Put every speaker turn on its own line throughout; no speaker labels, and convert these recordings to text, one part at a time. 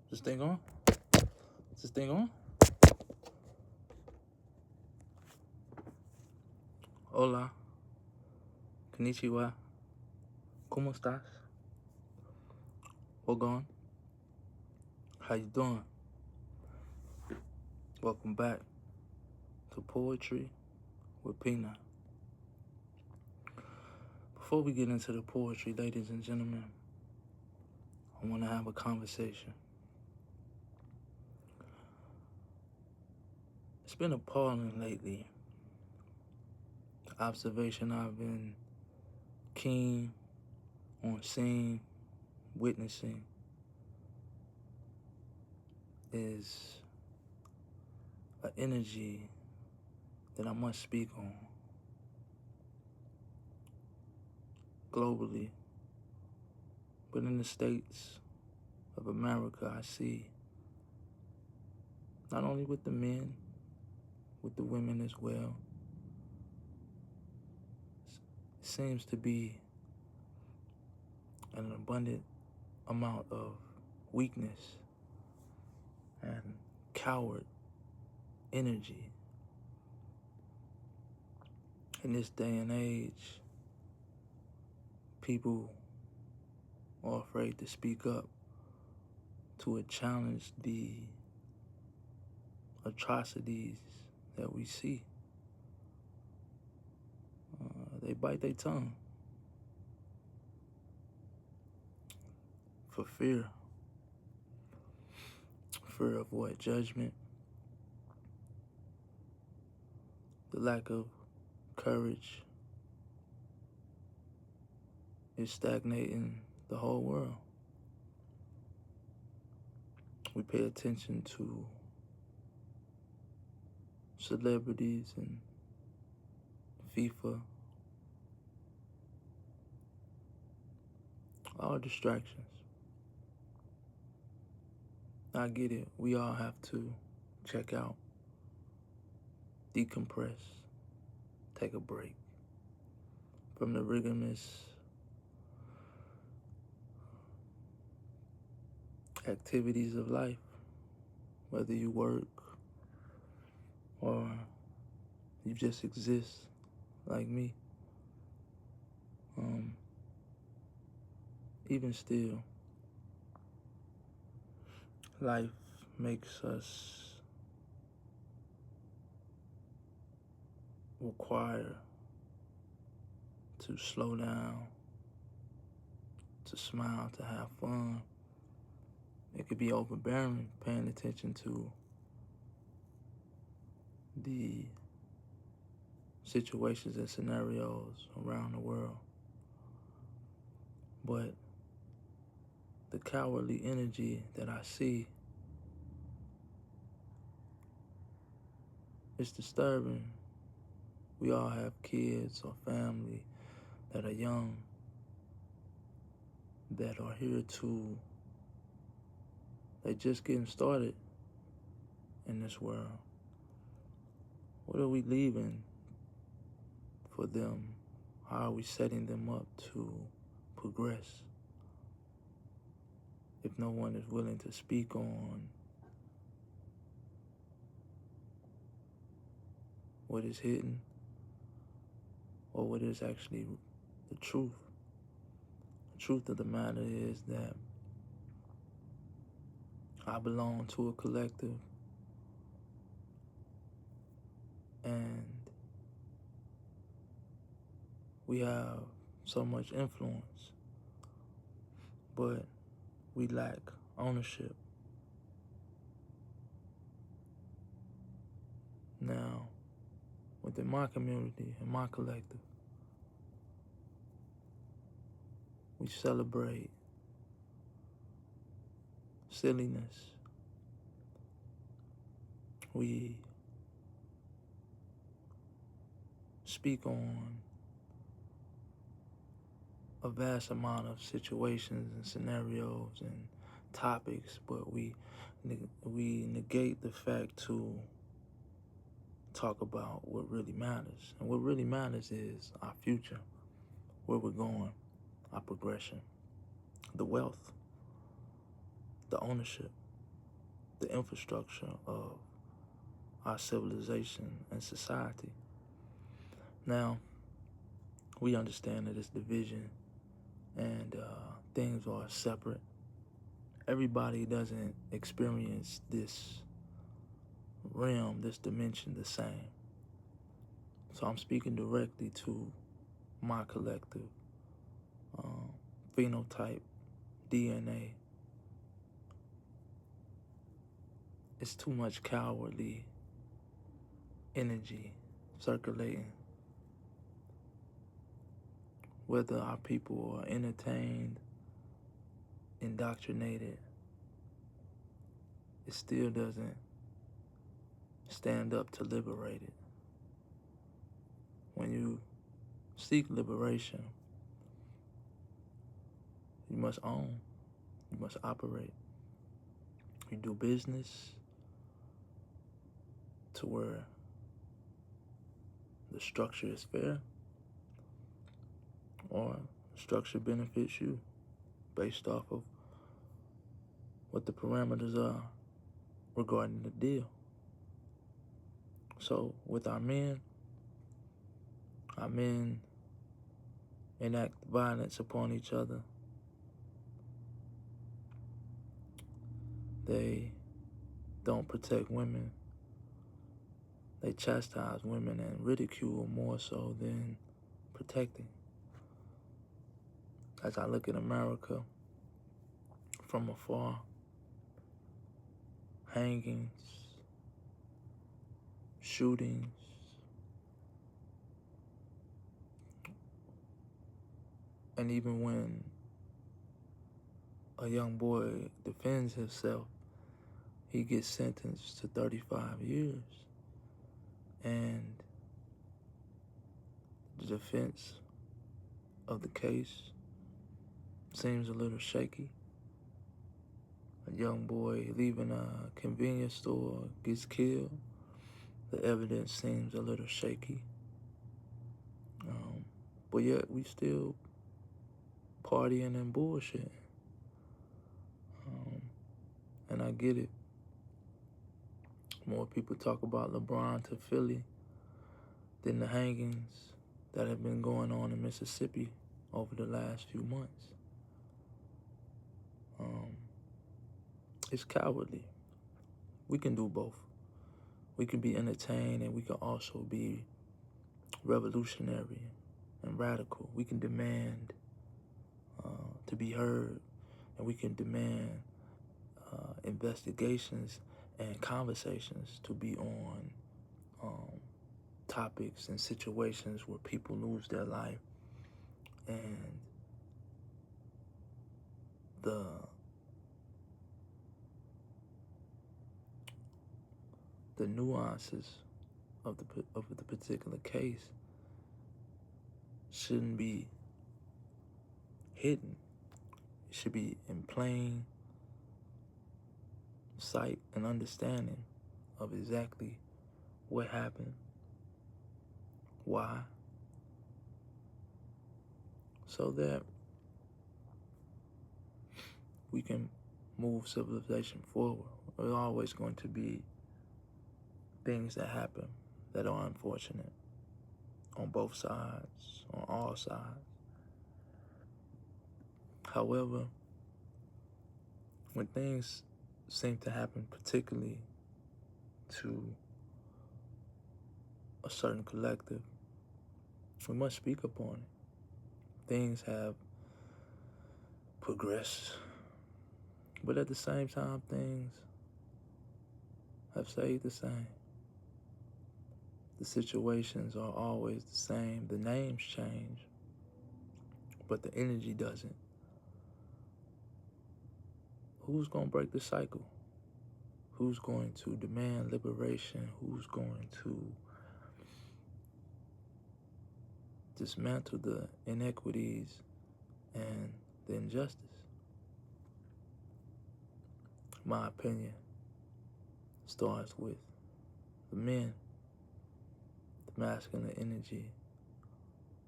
This thing on? Is this thing on? Hola. Konnichiwa. ¿Cómo estás? What going? How you doing? Welcome back to Poetry with Peanut. Before we get into the poetry, ladies and gentlemen, I want to have a conversation. It's been appalling lately. The observation I've been keen on seeing, witnessing, is an energy that I must speak on globally. But in the States of America, I see not only with the men, with the women as well, it seems to be an abundant amount of weakness and coward energy. In this day and age, people are afraid to speak up to challenge the atrocities that we see. They bite their tongue for fear. Fear of what? Judgment. The lack of courage is stagnating the whole world. We pay attention to celebrities and FIFA, all distractions. I get it. We all have to check out, decompress, take a break from the rigorous activities of life, whether you work or you just exist like me. Even still, life makes us require to slow down, to smile, to have fun. It could be overbearing, paying attention to the situations and scenarios around the world. But the cowardly energy that I see is disturbing. We all have kids or family that are young, that are here to, they just getting started in this world. What are we leaving for them? How are we setting them up to progress? If no one is willing to speak on what is hidden or what is actually the truth. The truth of the matter is that I belong to a collective, and we have so much influence, but we lack ownership. Now, within my community and my collective, we celebrate silliness. We speak on a vast amount of situations and scenarios and topics, but we negate the fact to talk about what really matters. And what really matters is our future, where we're going, our progression, the wealth, the ownership. the infrastructure of our civilization and society. Now, we understand that it's division and things are separate. Everybody doesn't experience this realm, this dimension the same. So I'm speaking directly to my collective phenotype, DNA. It's too much cowardly energy circulating. Whether our people are entertained, indoctrinated, it still doesn't stand up to liberate it. When you seek liberation, you must own, you must operate. You do business to where the structure is fair, or the structure benefits you based off of what the parameters are regarding the deal. So with our men enact violence upon each other. They don't protect women. They chastise women and ridicule more so than protecting. As I look at America from afar, hangings, shootings, and even when a young boy defends himself, he gets sentenced to 35 years. And the defense of the case seems a little shaky. A young boy leaving a convenience store gets killed. The evidence seems a little shaky. But yet we still partying and bullshitting. And I get it. More people talk about LeBron to Philly than the hangings that have been going on in Mississippi over the last few months. It's cowardly. We can do both. We can be entertained and we can also be revolutionary and radical. We can demand to be heard, and we can demand investigations and conversations to be on topics and situations where people lose their life, and the nuances of the particular case shouldn't be hidden. It should be in plain sight and understanding of exactly what happened, why, so that we can move civilization forward. There's always going to be things that happen that are unfortunate on both sides, on all sides. However, when things seem to happen particularly to a certain collective, we must speak upon it. Things have progressed, but at the same time, things have stayed the same. The situations are always the same. The names change, but the energy doesn't. Who's going to break the cycle? Who's going to demand liberation? Who's going to dismantle the inequities and the injustice? My opinion starts with the men, the masculine energy,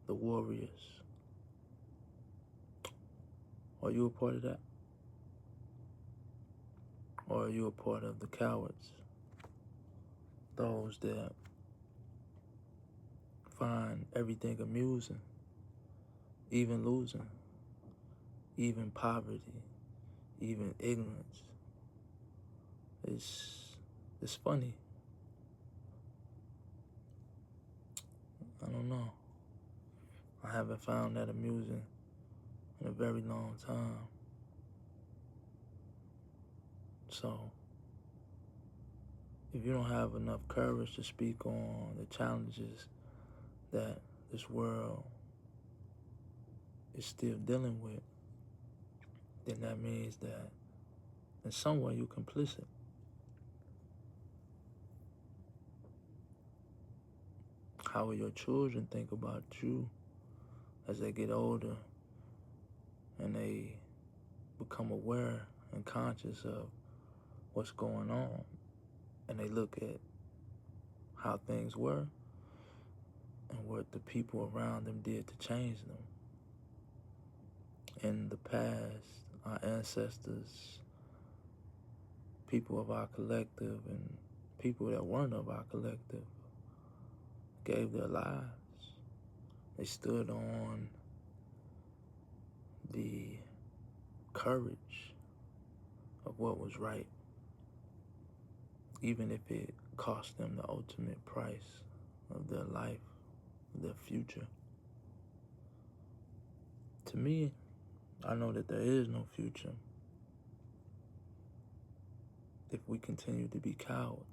the warriors. Are you a part of that? Or are you a part of the cowards? Those that find everything amusing, even losing, even poverty, even ignorance. It's funny. I don't know. I haven't found that amusing in a very long time. So, if you don't have enough courage to speak on the challenges that this world is still dealing with, then that means that in some way you're complicit. How will your children think about you as they get older and they become aware and conscious of what's going on, and they look at how things were and what the people around them did to change them? In the past, our ancestors, people of our collective, and people that weren't of our collective gave their lives. They stood on the courage of what was right, even if it cost them the ultimate price of their life, their future. To me, I know that there is no future if we continue to be cowards.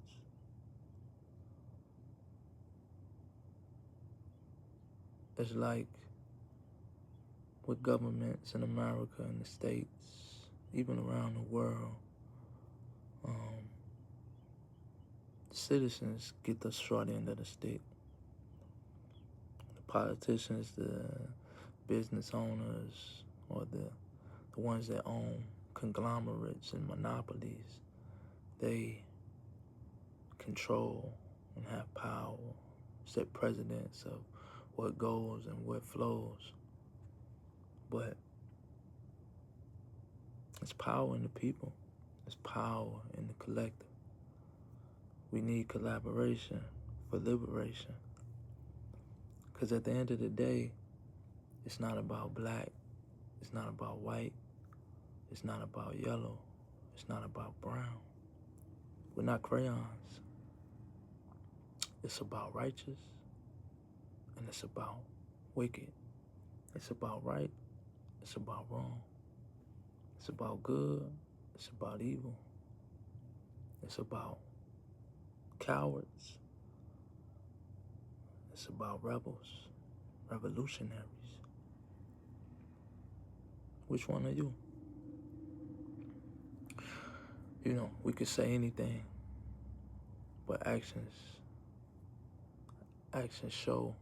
It's like with governments in America and the States, even around the world, citizens get the short end of the stick. The politicians, the business owners, or the ones that own conglomerates and monopolies, they control and have power, set precedents of what goes and what flows. But it's power in the people. It's power in the collective. We need collaboration for liberation. Because at the end of the day, it's not about black. It's not about white. It's not about yellow. It's not about brown. We're not crayons. It's about righteous, and it's about wicked. It's about right. It's about wrong. It's about good. It's about evil. It's about cowards. It's about rebels, revolutionaries. Which one are you? You know, we could say anything, but actions show.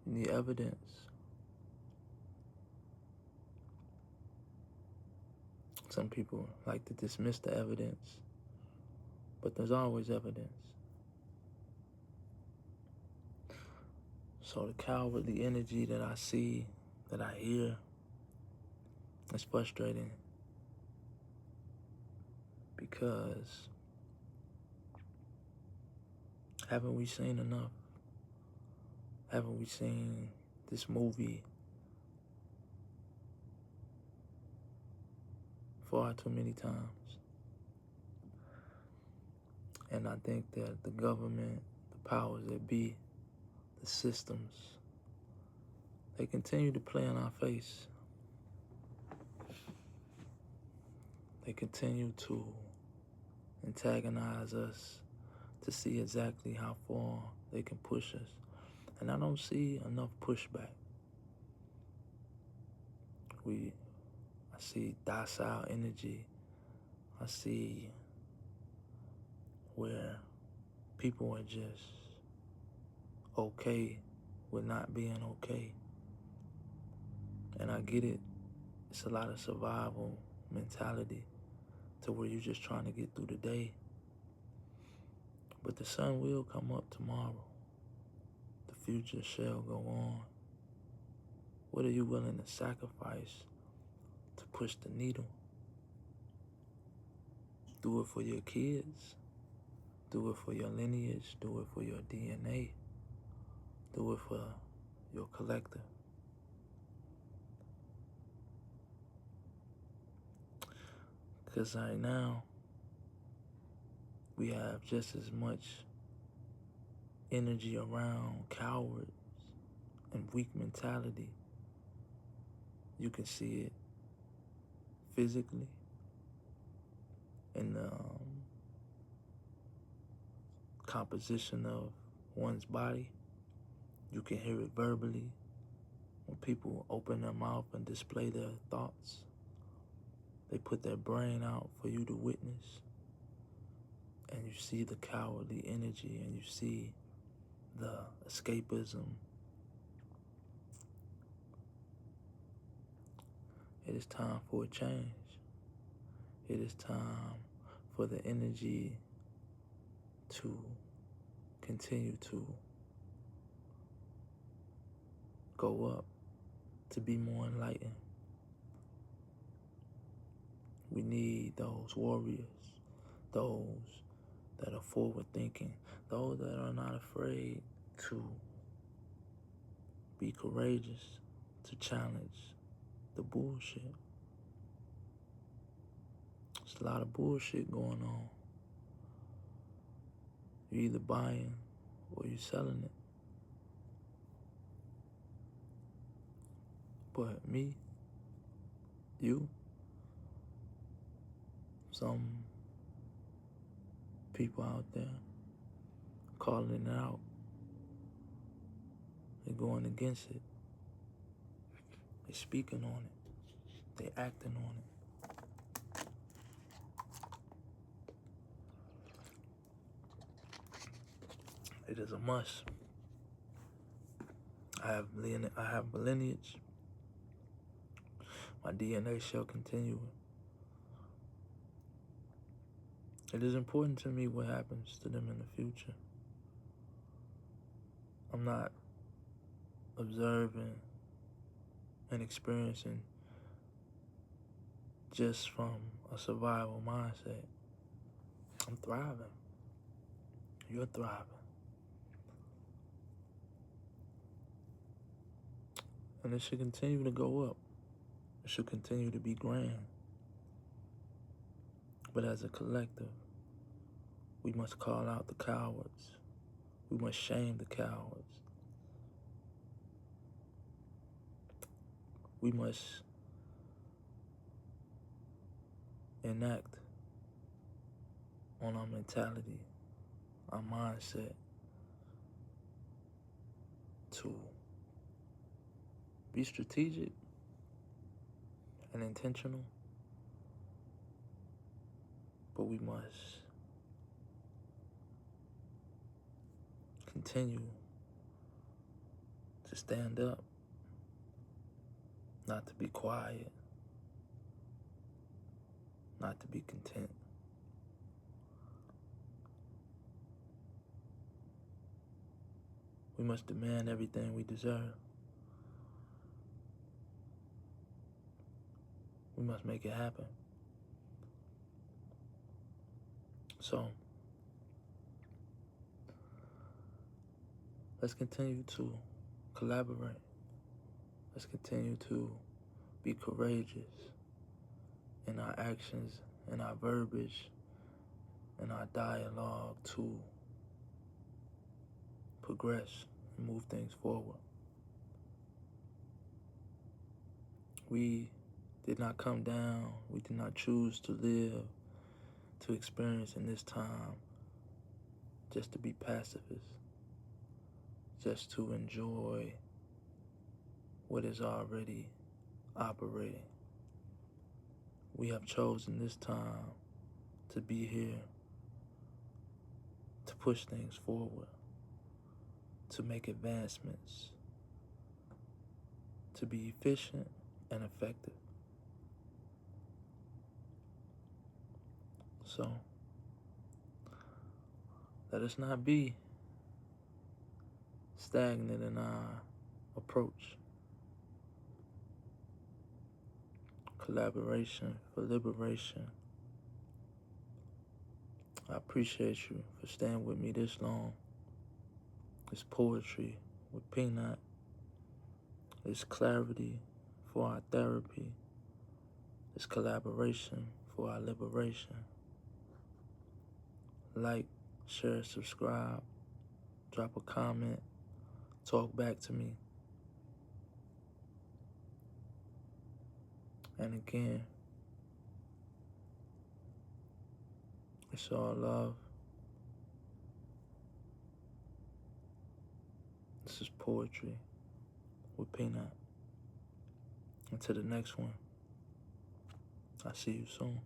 You need evidence. Some people like to dismiss the evidence, but there's always evidence. So the cowardly energy that I see, that I hear, it's frustrating because haven't we seen enough? Haven't we seen this movie far too many times? And I think that the government, the powers that be, the systems, they continue to play in our face. They continue to antagonize us to see exactly how far they can push us. And I don't see enough pushback. I see docile energy. I see where people are just okay with not being okay. And I get it. It's a lot of survival mentality to where you're just trying to get through the day. But the sun will come up tomorrow. The future shall go on. What are you willing to sacrifice to push the needle. Do it for your kids. Do it for your lineage. Do it for your DNA. Do it for your collective. Because right now, we have just as much energy around cowards and weak mentality. You can see it physically in the composition of one's body. You can hear it verbally when people open their mouth and display their thoughts. They put their brain out for you to witness. And you see the cowardly energy, and you see the escapism. It is time for a change. It is time for the energy to continue to go up, to be more enlightened. We need those warriors, those that are forward thinking, those that are not afraid to be courageous, to challenge the bullshit. There's a lot of bullshit going on. You're either buying or you're selling it. But me, you, some people out there calling it out, they're going against it. They're speaking on it. They're acting on it. It is a must. I have a lineage. My DNA shall continue. It is important to me what happens to them in the future. I'm not observing and experiencing just from a survival mindset. I'm thriving. You're thriving. And it should continue to go up. It should continue to be grand. But as a collective, we must call out the cowards. We must shame the cowards. We must enact on our mentality, our mindset, to be strategic and intentional, but we must continue to stand up, not to be quiet, not to be content. We must demand everything we deserve. We must make it happen. So, let's continue to collaborate. Let's continue to be courageous in our actions, in our verbiage, in our dialogue to progress and move things forward. We did not come down. We did not choose to live, to experience in this time just to be pacifists, just to enjoy what is already operating. We have chosen this time to be here, to push things forward, to make advancements, to be efficient and effective. So, let us not be stagnant in our approach. collaboration for liberation. I appreciate you for staying with me this long. It's poetry with Peanut. It's clarity for our therapy. It's collaboration for our liberation. Like, share, subscribe, drop a comment, talk back to me. And again, it's all love. This is poetry with Peanut. Until the next one, I'll see you soon.